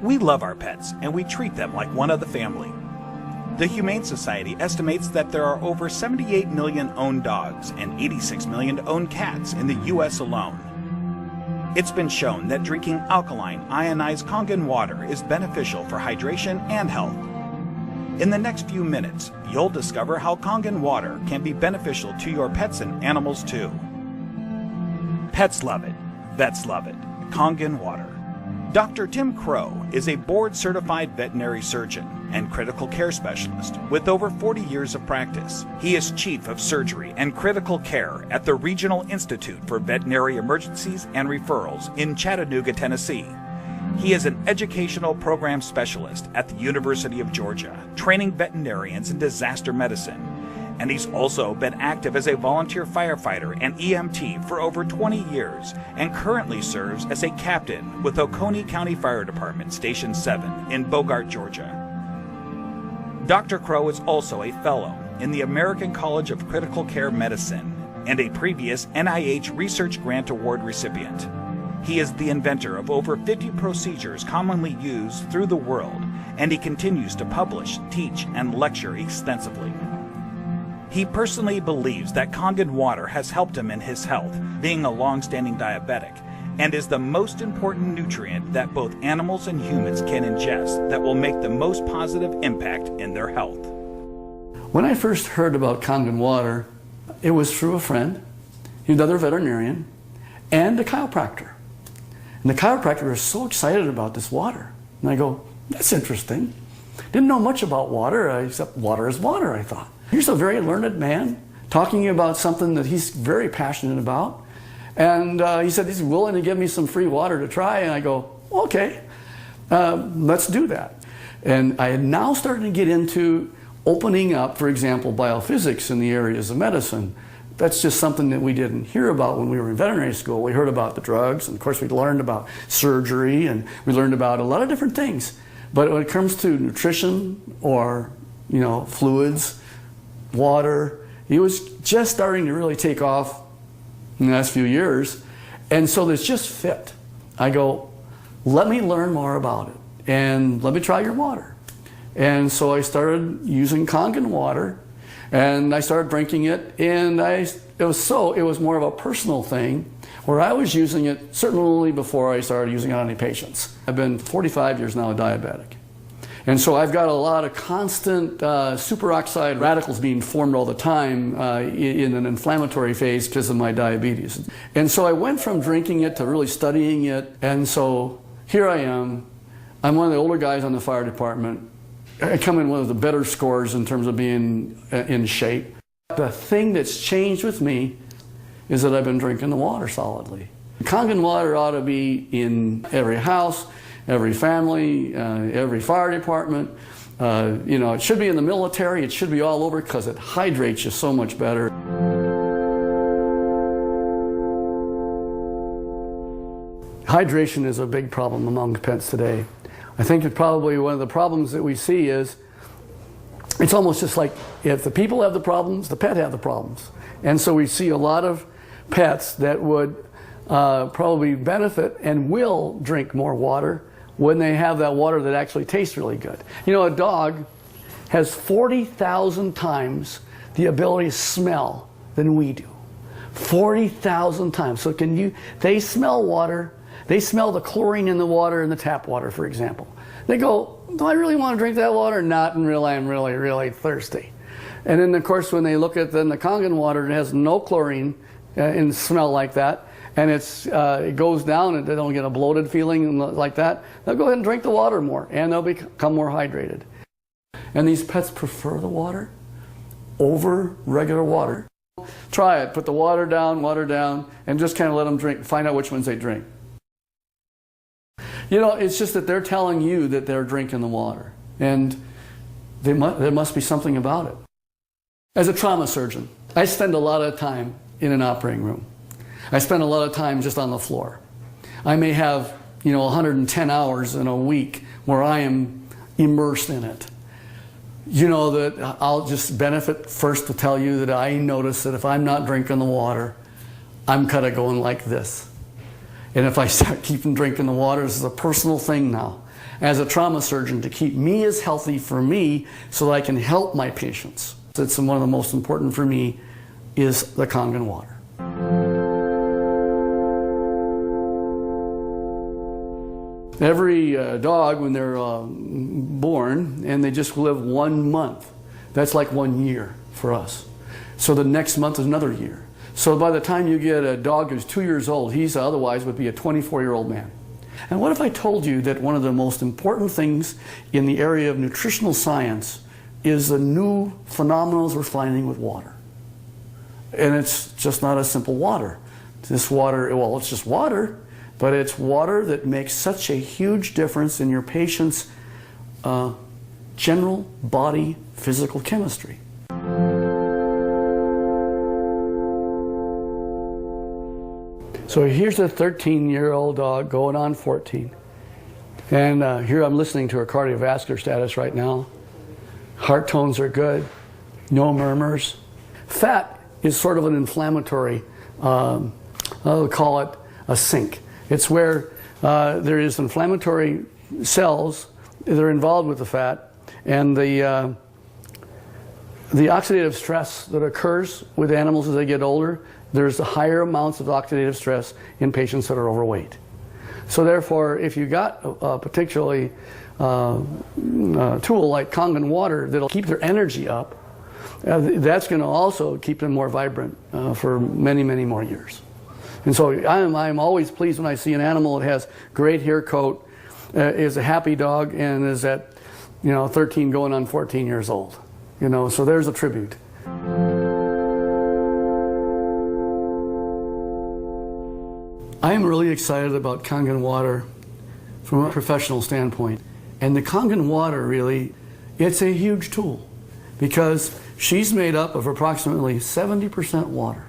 We love our pets, and we treat them like one of the family. The Humane Society estimates that there are over 78 million owned dogs and 86 million owned cats in the U.S. alone. It's been shown that drinking alkaline, ionized Kangen water is beneficial for hydration and health. In the next few minutes, you'll discover how Kangen water can be beneficial to your pets and animals too. Pets love it. Vets love it. Kangen water. Dr. Tim Crow is a board-certified veterinary surgeon and critical care specialist with over 40 years of practice. He is Chief of Surgery and Critical Care at the Regional Institute for Veterinary Emergencies and Referrals in Chattanooga, Tennessee. He is an educational program specialist at the University of Georgia, training veterinarians in disaster medicine. And he's also been active as a volunteer firefighter and EMT for over 20 years and currently serves as a captain with Oconee County Fire Department Station 7 in Bogart, Georgia. Dr. Crow is also a fellow in the American College of Critical Care Medicine and a previous NIH Research Grant Award recipient. He is the inventor of over 50 procedures commonly used through the world, and he continues to publish, teach, and lecture extensively. He personally believes that Kangen water has helped him in his health, being a long-standing diabetic, and is the most important nutrient that both animals and humans can ingest that will make the most positive impact in their health. When I first heard about Kangen water, it was through a friend, another veterinarian, and a chiropractor. And the chiropractor was so excited about this water. And I go, that's interesting. Didn't know much about water, except water is water, I thought. Here's a very learned man talking about something that he's very passionate about. And he said he's willing to give me some free water to try. And I go, okay, let's do that. And I had now started to get into opening up, for example, biophysics in the areas of medicine. That's just something that we didn't hear about when we were in veterinary school. We heard about the drugs, and of course we learned about surgery, and we learned about a lot of different things. But when it comes to nutrition or, fluids, water, it was just starting to really take off in the last few years. And so this just fit. I go, let me learn more about it, and let me try your water. And so I started using Kangen water, and I started drinking it, and it was more of a personal thing where I was using it certainly before I started using it on any patients. I've been 45 years now a diabetic. And so I've got a lot of constant superoxide radicals being formed all the time in an inflammatory phase because of my diabetes. And so I went from drinking it to really studying it. And so here I am. I'm one of the older guys on the fire department. I come in one of the better scores in terms of being in shape. The thing that's changed with me is that I've been drinking the water solidly. Kangen water ought to be in every house, every family, every fire department. It should be in the military. It should be all over because it hydrates you so much better. Hydration is a big problem among pets today. I think that probably one of the problems that we see is it's almost just like if the people have the problems, the pet have the problems. And so we see a lot of pets that would probably benefit and will drink more water when they have that water that actually tastes really good. A dog has 40,000 times the ability to smell than we do. 40,000 times. So they smell water. They smell the chlorine in the water, in the tap water, for example. They go, do I really want to drink that water? Not, and really, I'm really, really thirsty. And then, of course, when they look at the Kangen water, it has no chlorine and smell like that, and it goes down and they don't get a bloated feeling like that, they'll go ahead and drink the water more, and they'll become more hydrated. And these pets prefer the water over regular water. Try it. Put the water down, and just kind of let them drink. Find out which ones they drink. It's just that they're telling you that they're drinking the water, and there must be something about it. As a trauma surgeon, I spend a lot of time in an operating room. I spend a lot of time just on the floor. I may have, 110 hours in a week where I am immersed in it. That I'll just benefit first to tell you that I notice that if I'm not drinking the water, I'm kind of going like this. And if I start keeping drinking the water, this is a personal thing now. as a trauma surgeon to keep me as healthy for me so that I can help my patients. It's one of the most important for me is the Kangen water. Every dog, when they're born, and they just live 1 month, that's like 1 year for us. So the next month is another year. So by the time you get a dog who's 2 years old, he's otherwise would be a 24-year-old man. And what if I told you that one of the most important things in the area of nutritional science is the new phenomena we're finding with water? And it's just not a simple water. This water, well, it's just water, but it's water that makes such a huge difference in your patient's general body physical chemistry. So here's a 13-year-old dog going on 14. And here I'm listening to her cardiovascular status right now. Heart tones are good, no murmurs. Fat is sort of an inflammatory, I'll call it a sink. It's where there is inflammatory cells that are involved with the fat, and the oxidative stress that occurs with animals as they get older, there's higher amounts of oxidative stress in patients that are overweight. So therefore, if you got a particularly tool like Kangen water that'll keep their energy up, that's going to also keep them more vibrant for many, many more years. And so I'm always pleased when I see an animal that has great hair coat, is a happy dog, and is at 13 going on 14 years old. So there's a tribute. I am really excited about Kangen water from a professional standpoint. And the Kangen water really, it's a huge tool because she's made up of approximately 70% water.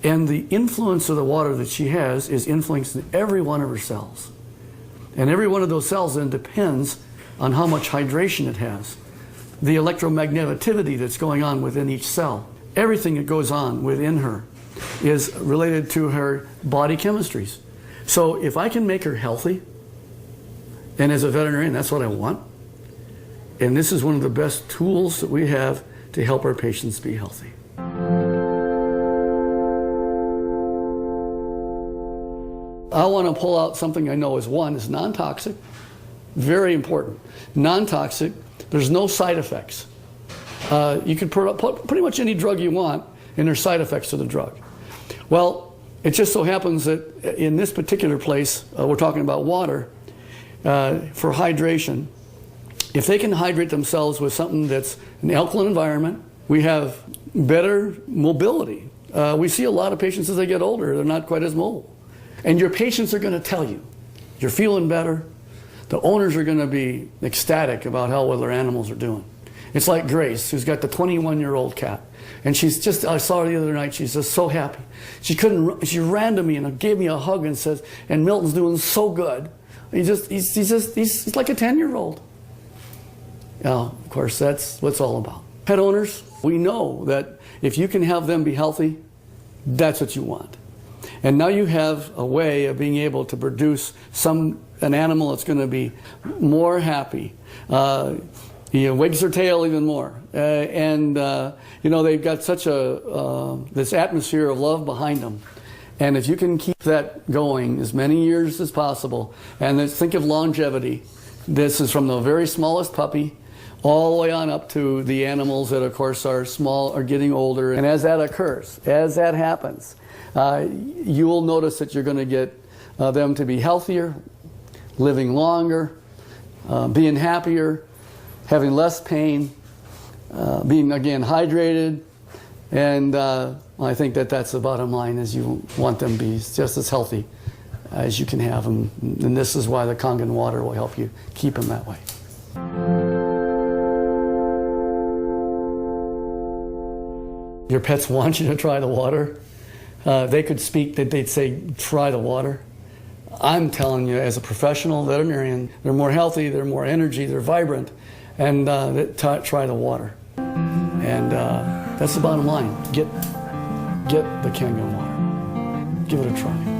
And the influence of the water that she has is influencing every one of her cells. And every one of those cells then depends on how much hydration it has. The electromagneticity that's going on within each cell. Everything that goes on within her is related to her body chemistries. So if I can make her healthy, and as a veterinarian, that's what I want. And this is one of the best tools that we have to help our patients be healthy. I want to pull out something I know is non-toxic, very important. Non-toxic, there's no side effects. You can put pretty much any drug you want, and there's side effects to the drug. Well, it just so happens that in this particular place, we're talking about water, for hydration. If they can hydrate themselves with something that's an alkaline environment, we have better mobility. We see a lot of patients as they get older, they're not quite as mobile. And your patients are going to tell you, you're feeling better. The owners are going to be ecstatic about how well their animals are doing. It's like Grace, who's got the 21-year-old cat. And she's just, I saw her the other night, she's just so happy. She ran to me and gave me a hug and says, and Milton's doing so good. He's like a 10-year-old. Of course, that's what it's all about. Pet owners, we know that if you can have them be healthy, that's what you want. And now you have a way of being able to produce an animal that's going to be more happy. Wags their tail even more. They've got such this atmosphere of love behind them. And if you can keep that going as many years as possible, and think of longevity. This is from the very smallest puppy all the way on up to the animals that, of course, are small, are getting older. And as that occurs, as that happens, you will notice that you're going to get them to be healthier, living longer, being happier, having less pain, being, again, hydrated. And I think that's the bottom line, is you want them to be just as healthy as you can have them. And this is why the Kangen water will help you keep them that way. Your pets want you to try the water. They could speak, they'd say, try the water. I'm telling you, as a professional veterinarian, they're more healthy, they're more energy, they're vibrant, and try the water. And that's the bottom line. Get the Kangen water. Give it a try.